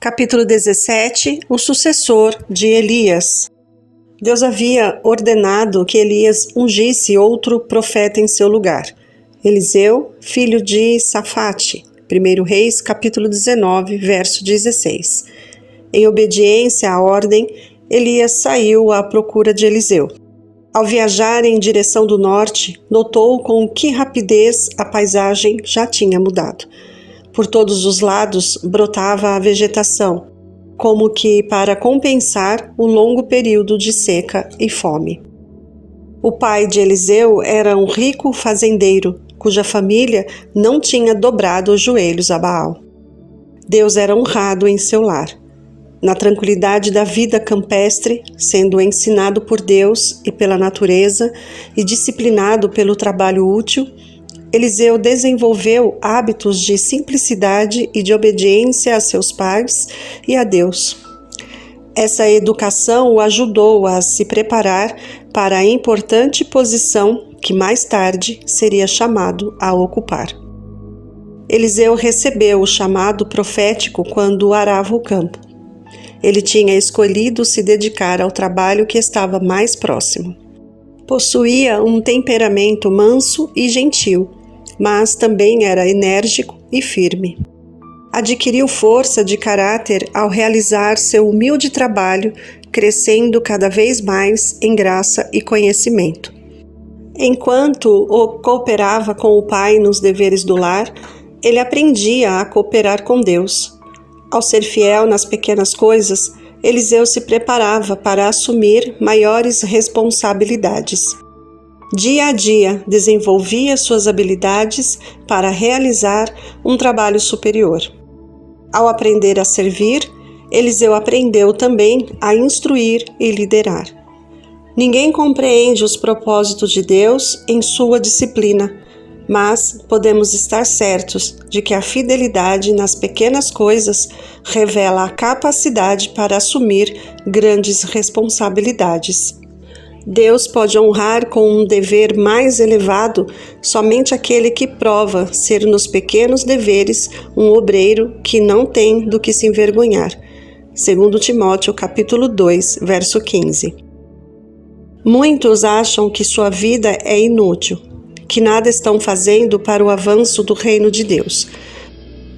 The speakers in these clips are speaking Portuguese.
Capítulo 17. O sucessor de Elias. Deus havia ordenado que Elias ungisse outro profeta em seu lugar, Eliseu, filho de Safate. 1 Reis, capítulo 19, verso 16. Em obediência à ordem, Elias saiu à procura de Eliseu. Ao viajar em direção do norte, notou com que rapidez a paisagem já tinha mudado. Por todos os lados brotava a vegetação, como que para compensar o longo período de seca e fome. O pai de Eliseu era um rico fazendeiro, cuja família não tinha dobrado os joelhos a Baal. Deus era honrado em seu lar. Na tranquilidade da vida campestre, sendo ensinado por Deus e pela natureza e disciplinado pelo trabalho útil, Eliseu desenvolveu hábitos de simplicidade e de obediência a seus pais e a Deus. Essa educação o ajudou a se preparar para a importante posição que mais tarde seria chamado a ocupar. Eliseu recebeu o chamado profético quando arava o campo. Ele tinha escolhido se dedicar ao trabalho que estava mais próximo. Possuía um temperamento manso e gentil, mas também era enérgico e firme. Adquiriu força de caráter ao realizar seu humilde trabalho, crescendo cada vez mais em graça e conhecimento. Enquanto cooperava com o pai nos deveres do lar, ele aprendia a cooperar com Deus. Ao ser fiel nas pequenas coisas, Eliseu se preparava para assumir maiores responsabilidades. Dia a dia, desenvolvia suas habilidades para realizar um trabalho superior. Ao aprender a servir, Eliseu aprendeu também a instruir e liderar. Ninguém compreende os propósitos de Deus em sua disciplina, mas podemos estar certos de que a fidelidade nas pequenas coisas revela a capacidade para assumir grandes responsabilidades. Deus pode honrar com um dever mais elevado somente aquele que prova ser nos pequenos deveres um obreiro que não tem do que se envergonhar. 2 Timóteo, capítulo 2, verso 15. Muitos acham que sua vida é inútil, que nada estão fazendo para o avanço do reino de Deus,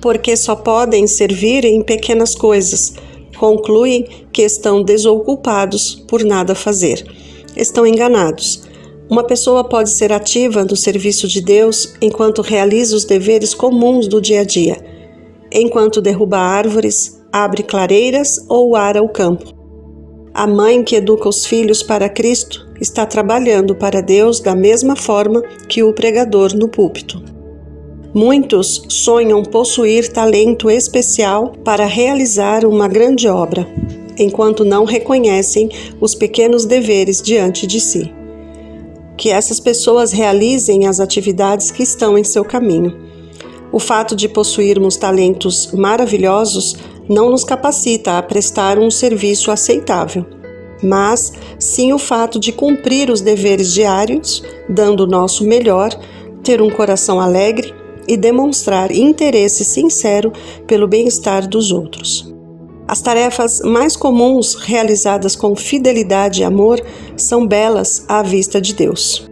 porque só podem servir em pequenas coisas. Concluem que estão desocupados por nada fazer. Estão enganados. Uma pessoa pode ser ativa no serviço de Deus enquanto realiza os deveres comuns do dia a dia, enquanto derruba árvores, abre clareiras ou ara o campo. A mãe que educa os filhos para Cristo está trabalhando para Deus da mesma forma que o pregador no púlpito. Muitos sonham possuir talento especial para realizar uma grande obra, enquanto não reconhecem os pequenos deveres diante de si. Que essas pessoas realizem as atividades que estão em seu caminho. O fato de possuirmos talentos maravilhosos não nos capacita a prestar um serviço aceitável, mas sim o fato de cumprir os deveres diários, dando o nosso melhor, ter um coração alegre e demonstrar interesse sincero pelo bem-estar dos outros. As tarefas mais comuns realizadas com fidelidade e amor são belas à vista de Deus.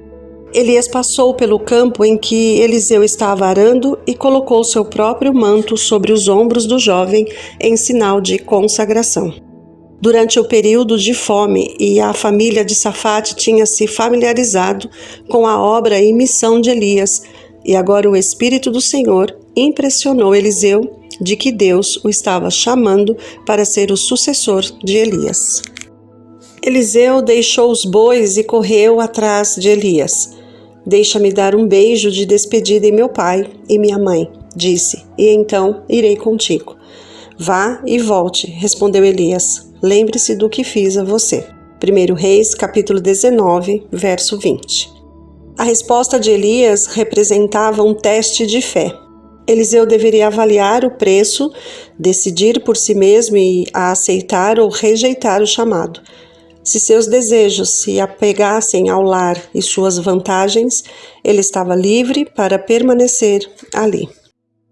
Elias passou pelo campo em que Eliseu estava arando e colocou seu próprio manto sobre os ombros do jovem em sinal de consagração. Durante o período de fome, a família de Safate tinha se familiarizado com a obra e missão de Elias, e agora o Espírito do Senhor impressionou Eliseu de que Deus o estava chamando para ser o sucessor de Elias. Eliseu deixou os bois e correu atrás de Elias. "Deixa-me dar um beijo de despedida em meu pai e minha mãe", disse, "e então irei contigo." "Vá e volte", respondeu Elias. "Lembre-se do que fiz a você." 1 Reis, capítulo 19, verso 20. A resposta de Elias representava um teste de fé. Eliseu deveria avaliar o preço, decidir por si mesmo e a aceitar ou rejeitar o chamado. Se seus desejos se apegassem ao lar e suas vantagens, ele estava livre para permanecer ali.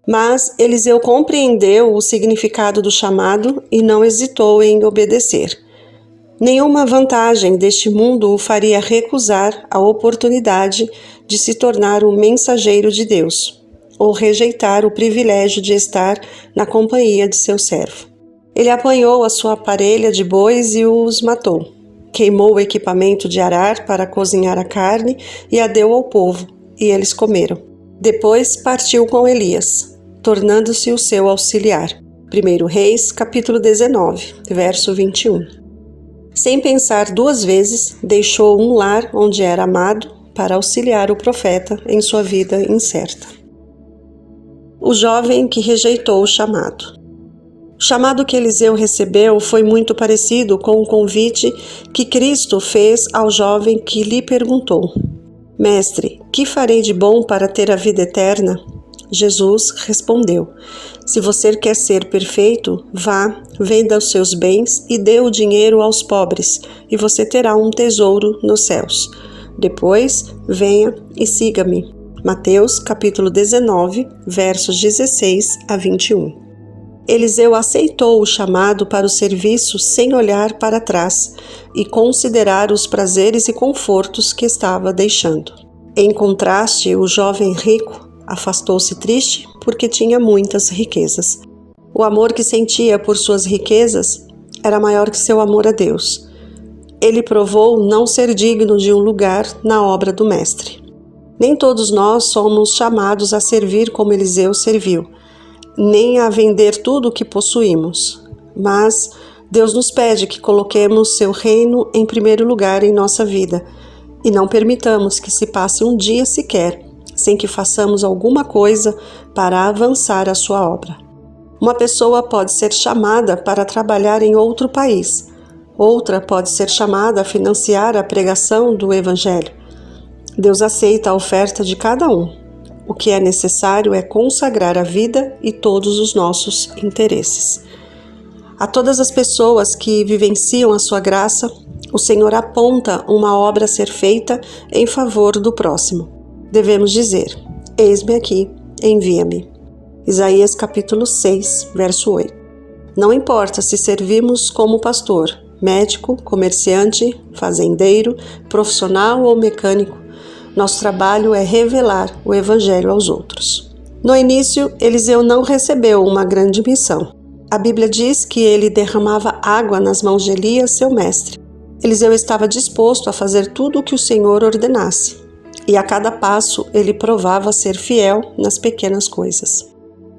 Mas Eliseu compreendeu o significado do chamado e não hesitou em obedecer. Nenhuma vantagem deste mundo o faria recusar a oportunidade de se tornar um mensageiro de Deus, ou rejeitar o privilégio de estar na companhia de seu servo. Ele apanhou a sua parelha de bois e os matou. Queimou o equipamento de arar para cozinhar a carne e a deu ao povo, e eles comeram. Depois partiu com Elias, tornando-se o seu auxiliar. 1 Reis, capítulo 19, verso 21. Sem pensar duas vezes, deixou um lar onde era amado para auxiliar o profeta em sua vida incerta. O jovem que rejeitou o chamado. O chamado que Eliseu recebeu foi muito parecido com o convite que Cristo fez ao jovem que lhe perguntou: Mestre, que farei de bom para ter a vida eterna? Jesus respondeu: Se você quer ser perfeito, vá, venda os seus bens e dê o dinheiro aos pobres, e você terá um tesouro nos céus. Depois, venha e siga-me. Mateus, capítulo 19, versos 16 a 21. Eliseu aceitou o chamado para o serviço sem olhar para trás e considerar os prazeres e confortos que estava deixando. Em contraste, o jovem rico afastou-se triste porque tinha muitas riquezas. O amor que sentia por suas riquezas era maior que seu amor a Deus. Ele provou não ser digno de um lugar na obra do Mestre. Nem todos nós somos chamados a servir como Eliseu serviu, nem a vender tudo o que possuímos. Mas Deus nos pede que coloquemos seu reino em primeiro lugar em nossa vida e não permitamos que se passe um dia sequer sem que façamos alguma coisa para avançar a sua obra. Uma pessoa pode ser chamada para trabalhar em outro país, outra pode ser chamada a financiar a pregação do Evangelho. Deus aceita a oferta de cada um. O que é necessário é consagrar a vida e todos os nossos interesses. A todas as pessoas que vivenciam a sua graça, o Senhor aponta uma obra a ser feita em favor do próximo. Devemos dizer: Eis-me aqui, envia-me. Isaías capítulo 6, verso 8. Não importa se servimos como pastor, médico, comerciante, fazendeiro, profissional ou mecânico, nosso trabalho é revelar o Evangelho aos outros. No início, Eliseu não recebeu uma grande missão. A Bíblia diz que ele derramava água nas mãos de Elias, seu mestre. Eliseu estava disposto a fazer tudo o que o Senhor ordenasse, e a cada passo ele provava ser fiel nas pequenas coisas.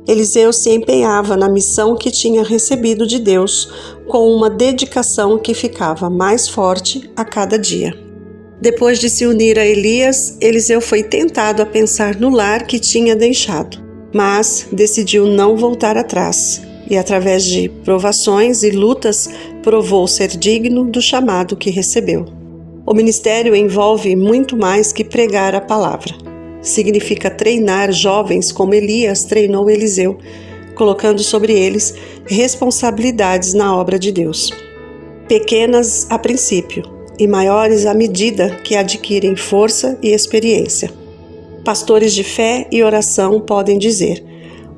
Eliseu se empenhava na missão que tinha recebido de Deus, com uma dedicação que ficava mais forte a cada dia. Depois de se unir a Elias, Eliseu foi tentado a pensar no lar que tinha deixado, mas decidiu não voltar atrás e, através de provações e lutas, provou ser digno do chamado que recebeu. O ministério envolve muito mais que pregar a palavra. Significa treinar jovens como Elias treinou Eliseu, colocando sobre eles responsabilidades na obra de Deus. Pequenas a princípio, e maiores à medida que adquirem força e experiência. Pastores de fé e oração podem dizer: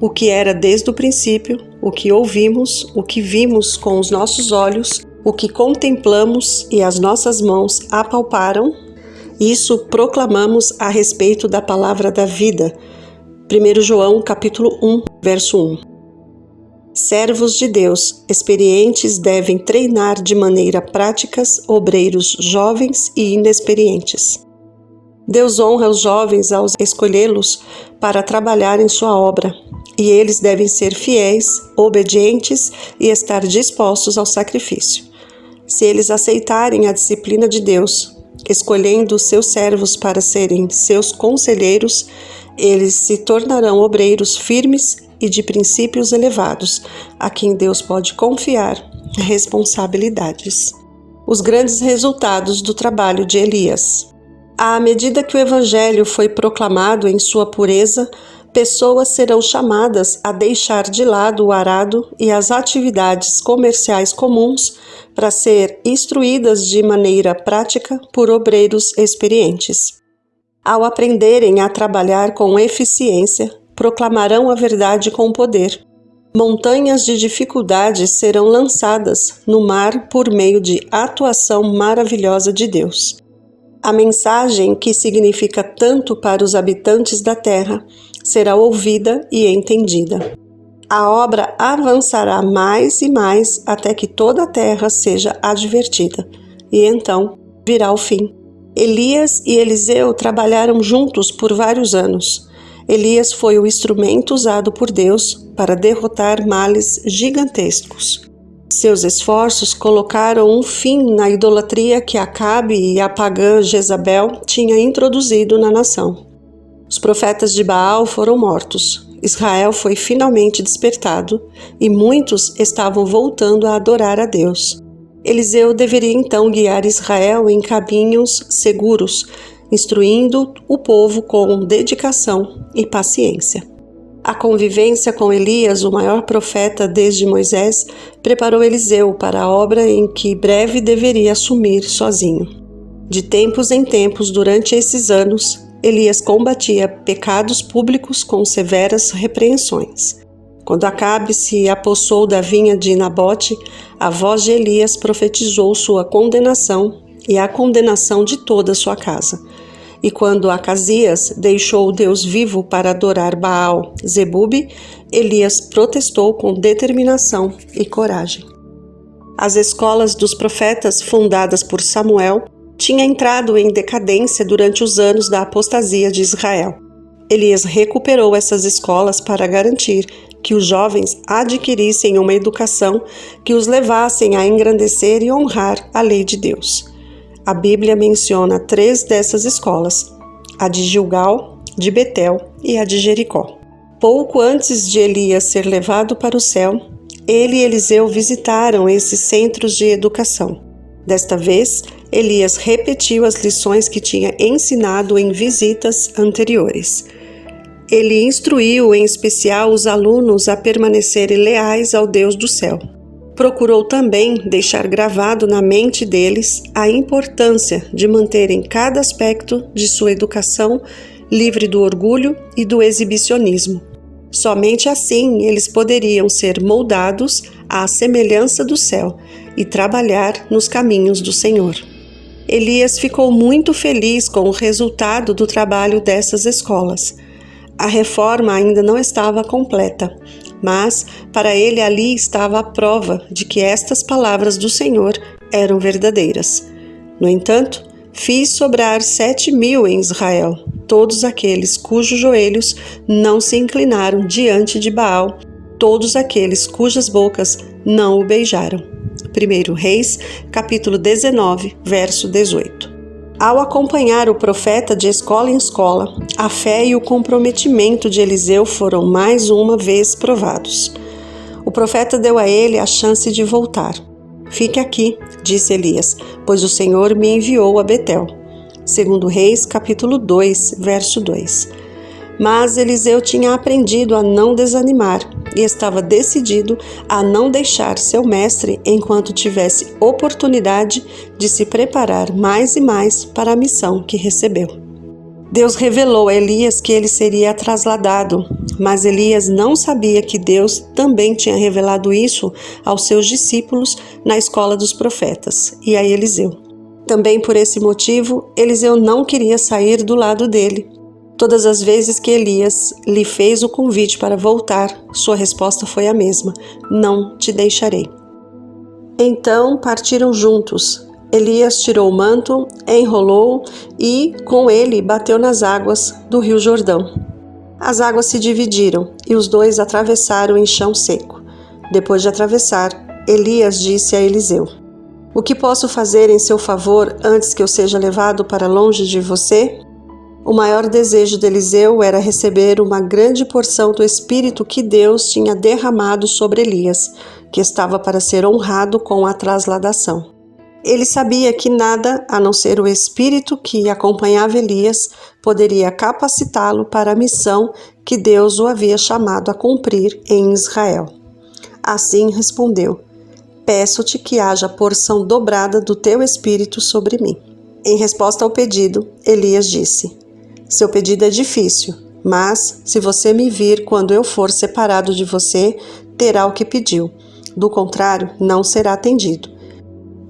o que era desde o princípio, o que ouvimos, o que vimos com os nossos olhos, o que contemplamos e as nossas mãos apalparam, isso proclamamos a respeito da palavra da vida. 1 João capítulo 1, verso 1. Servos de Deus experientes devem treinar de maneira prática obreiros jovens e inexperientes. Deus honra os jovens ao escolhê-los para trabalhar em sua obra, e eles devem ser fiéis, obedientes e estar dispostos ao sacrifício. Se eles aceitarem a disciplina de Deus, escolhendo seus servos para serem seus conselheiros, eles se tornarão obreiros firmes e de princípios elevados, a quem Deus pode confiar responsabilidades. Os grandes resultados do trabalho de Elias. À medida que o Evangelho foi proclamado em sua pureza, pessoas serão chamadas a deixar de lado o arado e as atividades comerciais comuns para ser instruídas de maneira prática por obreiros experientes. Ao aprenderem a trabalhar com eficiência, proclamarão a verdade com poder. Montanhas de dificuldades serão lançadas no mar por meio de atuação maravilhosa de Deus. A mensagem, que significa tanto para os habitantes da terra, será ouvida e entendida. A obra avançará mais e mais até que toda a terra seja advertida, e então virá o fim. Elias e Eliseu trabalharam juntos por vários anos. Elias foi o instrumento usado por Deus para derrotar males gigantescos. Seus esforços colocaram um fim na idolatria que Acabe e a pagã Jezabel tinham introduzido na nação. Os profetas de Baal foram mortos. Israel foi finalmente despertado e muitos estavam voltando a adorar a Deus. Eliseu deveria então guiar Israel em caminhos seguros, instruindo o povo com dedicação e paciência. A convivência com Elias, o maior profeta desde Moisés, preparou Eliseu para a obra em que breve deveria assumir sozinho. De tempos em tempos, durante esses anos, Elias combatia pecados públicos com severas repreensões. Quando Acabe se apossou da vinha de Nabote, a voz de Elias profetizou sua condenação e a condenação de toda a sua casa. E quando Acasias deixou o Deus vivo para adorar Baal Zebub, Elias protestou com determinação e coragem. As escolas dos profetas fundadas por Samuel tinham entrado em decadência durante os anos da apostasia de Israel. Elias recuperou essas escolas para garantir que os jovens adquirissem uma educação que os levassem a engrandecer e honrar a lei de Deus. A Bíblia menciona 3 dessas escolas, a de Gilgal, de Betel e a de Jericó. Pouco antes de Elias ser levado para o céu, ele e Eliseu visitaram esses centros de educação. Desta vez, Elias repetiu as lições que tinha ensinado em visitas anteriores. Ele instruiu em especial os alunos a permanecerem leais ao Deus do céu. Procurou também deixar gravado na mente deles a importância de manterem cada aspecto de sua educação livre do orgulho e do exibicionismo. Somente assim eles poderiam ser moldados à semelhança do céu e trabalhar nos caminhos do Senhor. Elias ficou muito feliz com o resultado do trabalho dessas escolas. A reforma ainda não estava completa, mas para ele ali estava a prova de que estas palavras do Senhor eram verdadeiras. No entanto, fiz sobrar 7.000 em Israel, todos aqueles cujos joelhos não se inclinaram diante de Baal, todos aqueles cujas bocas não o beijaram. 1 Reis, capítulo 19, verso 18. Ao acompanhar o profeta de escola em escola, a fé e o comprometimento de Eliseu foram mais uma vez provados. O profeta deu a ele a chance de voltar. Fique aqui, disse Elias, pois o Senhor me enviou a Betel. 2 Reis, capítulo 2, verso 2. Mas Eliseu tinha aprendido a não desanimar e estava decidido a não deixar seu mestre enquanto tivesse oportunidade de se preparar mais e mais para a missão que recebeu. Deus revelou a Elias que ele seria trasladado, mas Elias não sabia que Deus também tinha revelado isso aos seus discípulos na escola dos profetas e a Eliseu. Também por esse motivo, Eliseu não queria sair do lado dele. Todas as vezes que Elias lhe fez o convite para voltar, sua resposta foi a mesma: não te deixarei. Então partiram juntos. Elias tirou o manto, enrolou e, com ele, bateu nas águas do rio Jordão. As águas se dividiram e os dois atravessaram em chão seco. Depois de atravessar, Elias disse a Eliseu: o que posso fazer em seu favor antes que eu seja levado para longe de você? O maior desejo de Eliseu era receber uma grande porção do Espírito que Deus tinha derramado sobre Elias, que estava para ser honrado com a trasladação. Ele sabia que nada, a não ser o Espírito que acompanhava Elias, poderia capacitá-lo para a missão que Deus o havia chamado a cumprir em Israel. Assim respondeu: peço-te que haja porção dobrada do teu Espírito sobre mim. Em resposta ao pedido, Elias disse: seu pedido é difícil, Mas, se você me vir quando eu for separado de você, terá o que pediu. Do contrário, não será atendido.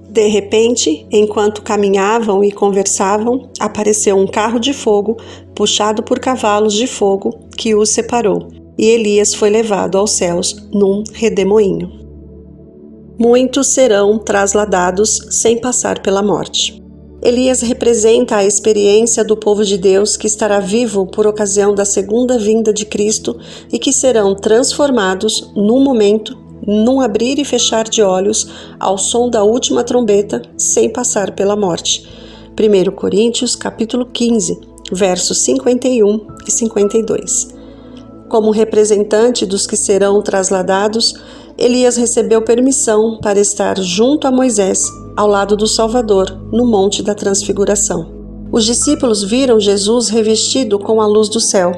De repente, enquanto caminhavam e conversavam, apareceu um carro de fogo, puxado por cavalos de fogo, que os separou, e Elias foi levado aos céus num redemoinho. Muitos serão trasladados sem passar pela morte. Elias representa a experiência do povo de Deus que estará vivo por ocasião da segunda vinda de Cristo e que serão transformados num momento, num abrir e fechar de olhos, ao som da última trombeta, sem passar pela morte. 1 Coríntios capítulo 15, versos 51 e 52. Como representante dos que serão trasladados, Elias recebeu permissão para estar junto a Moisés, ao lado do Salvador, no Monte da Transfiguração. Os discípulos viram Jesus revestido com a luz do céu,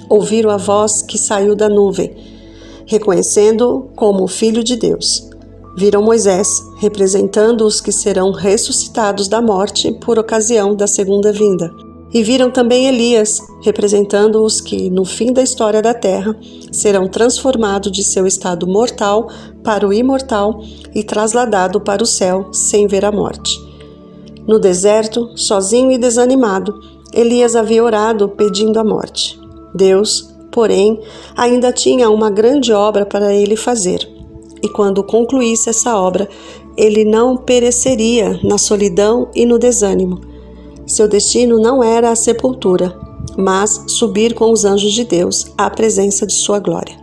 ouviram a voz que saiu da nuvem, reconhecendo-o como o Filho de Deus. Viram Moisés, representando os que serão ressuscitados da morte por ocasião da segunda vinda. E viram também Elias, representando os que, no fim da história da terra, serão transformados de seu estado mortal para o imortal e trasladado para o céu sem ver a morte. No deserto, sozinho e desanimado, Elias havia orado pedindo a morte. Deus, porém, ainda tinha uma grande obra para ele fazer. E quando concluísse essa obra, ele não pereceria na solidão e no desânimo. Seu destino não era a sepultura, mas subir com os anjos de Deus à presença de sua glória.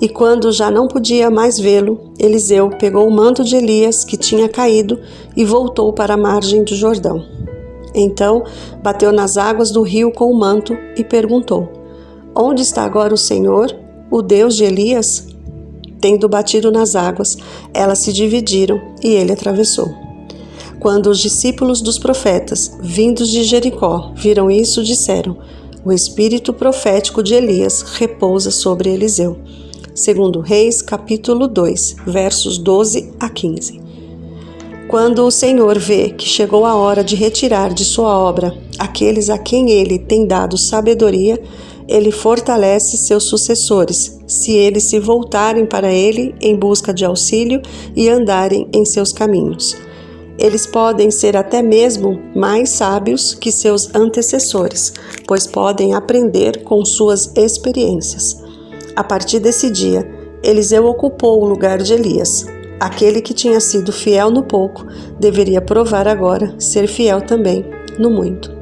E quando já não podia mais vê-lo, Eliseu pegou o manto de Elias que tinha caído e voltou para a margem do Jordão. Então bateu nas águas do rio com o manto e perguntou: Onde está agora o Senhor, o Deus de Elias? Tendo batido nas águas, elas se dividiram e ele atravessou. Quando os discípulos dos profetas, vindos de Jericó, viram isso, disseram: O espírito profético de Elias repousa sobre Eliseu. 2 Reis, capítulo 2, versos 12 a 15. Quando o Senhor vê que chegou a hora de retirar de sua obra aqueles a quem ele tem dado sabedoria, ele fortalece seus sucessores, se eles se voltarem para ele em busca de auxílio e andarem em seus caminhos. Eles podem ser até mesmo mais sábios que seus antecessores, pois podem aprender com suas experiências. A partir desse dia, Eliseu ocupou o lugar de Elias. Aquele que tinha sido fiel no pouco deveria provar agora ser fiel também no muito.